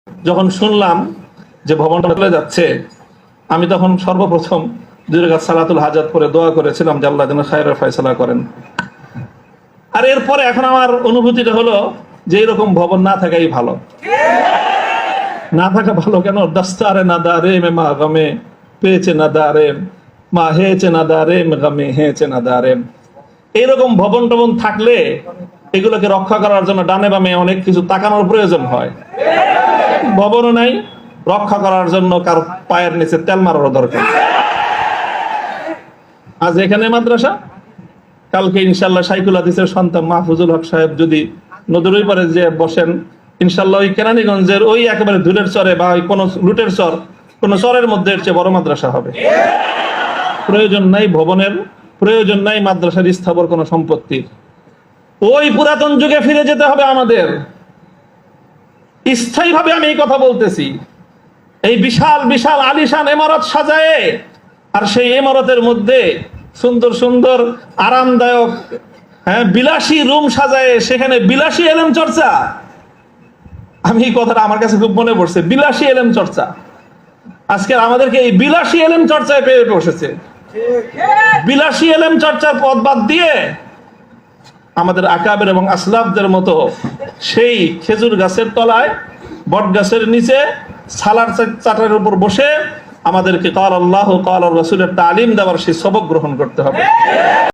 যখন শুনলাম যে ভবনটা চলে যাচ্ছে, আমি তখন সর্বপ্রথম 2 রাকাত সালাতুল হাজাত পরে দোয়া করেছিলাম যে আল্লাহ যেন খায়রের ফয়সালা করেন। আর এরপরে এখন আমার অনুভূতিটা হলো যে এরকম ভবন না থাকাই ভালো। না থাকা ভালো কেন? দস্তারে না দারে মে মা গমে পেয়েছে না দারে মা হেয়েছে না দারে মে গমে হেয়েছে না দারে। এইরকম ভবন টবন থাকলে এগুলোকে রক্ষা করার জন্য ডানে বামে অনেক কিছু তাকানোর প্রয়োজন হয়। ভবনও নাই, রক্ষা করার জন্য কার পায়ের নিচে তেল মারারও দরকার। আজ এখানে মাদ্রাসা, কালকে ইনশাল্লাহ শাইখুল হাদিসের সন্তান মাহফুজুল হক সাহেব যদি নদীর ওই পারে যে বসেন, ইনশাল্লাহ ওই কেরানীগঞ্জের ওই একেবারে ধুলের চরে বা ওই কোন লুটের চর, কোন চরের মধ্যে এর চেয়ে বড় মাদ্রাসা হবে। প্রয়োজন নাই ভবনের, প্রয়োজন নাই মাদ্রাসার স্থাবর কোন সম্পত্তির। ওই পুরাতন যুগে ফিরে যেতে হবে আমাদের। স্থায়ীভাবে আমি এই কথা বলতেছি। এই বিশাল বিশাল আলিশান ইমারত সাজায়ে, আর সেই ইমারতের মধ্যে সুন্দর সুন্দর আরামদায়ক বিলাসী রুম সাজায়ে সেখানে বিলাসী এলেম চর্চা। আমি এই কথাটা আমার কাছে খুব মনে পড়ছে, বিলাসী এলেম চর্চা। আজকে আমাদেরকে এই বিলাসী এলেম চর্চায় পেয়ে বসেছে। বিলাসী এলেম চর্চার পথ বাদ দিয়ে আমাদের আকাবের এবং আসলাফদের মতো সেই খেজুর গাছের তলায়, বট গাছের নিচে সালার চাটার উপর বসে আমাদেরকে ক্বালা আল্লাহু ক্বালা রাসূলের তালিম দেওয়ার সেই সবক গ্রহণ করতে হবে।